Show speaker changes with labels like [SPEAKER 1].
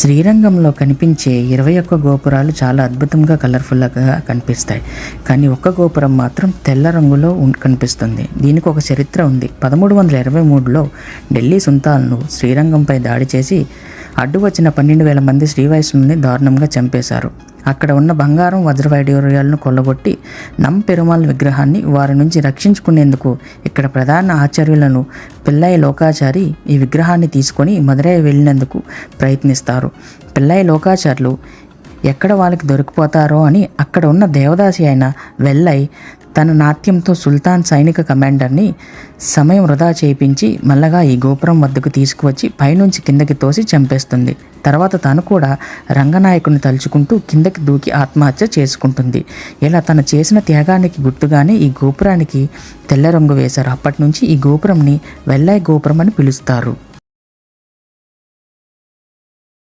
[SPEAKER 1] శ్రీరంగంలో కనిపించే 21 గోపురాలు చాలా అద్భుతంగా కలర్ఫుల్గా కనిపిస్తాయి. కానీ ఒక్క గోపురం మాత్రం తెల్ల రంగులో కనిపిస్తుంది. దీనికి ఒక చరిత్ర ఉంది. 1323లో ఢిల్లీ సుల్తాన్లు శ్రీరంగంపై దాడి చేసి అడ్డు వచ్చిన 12,000 మంది శ్రీవైష్ణవుని దారుణంగా చంపేశారు. అక్కడ ఉన్న బంగారం వజ్రవైడూర్యాలను కొల్లగొట్టి పెరుమాళ్ విగ్రహాన్ని వారి నుంచి రక్షించుకునేందుకు ఇక్కడ ప్రధాన ఆచార్యులను పిల్లై లోకాచారి ఈ విగ్రహాన్ని తీసుకొని మదురై వెళ్ళినందుకు ప్రయత్నిస్తారు. పిల్లై లోకాచార్యులు ఎక్కడ వాళ్ళకి దొరికిపోతారో అని అక్కడ ఉన్న దేవదాసి అయిన వెల్లై తన నాట్యంతో సుల్తాన్ సైనిక కమాండర్ని సమయం వృధా చేయించి మల్లగా ఈ గోపురం వద్దకు తీసుకువచ్చి పైనుంచి కిందకి తోసి చంపేస్తుంది. తర్వాత తను కూడా రంగనాయకుని తలుచుకుంటూ కిందకి దూకి ఆత్మహత్య చేసుకుంటుంది. ఇలా తను చేసిన త్యాగానికి గుర్తుగానే ఈ గోపురానికి తెల్ల రంగు వేశారు. అప్పటి నుంచి ఈ గోపురంని వెల్లై గోపురం అని పిలుస్తారు.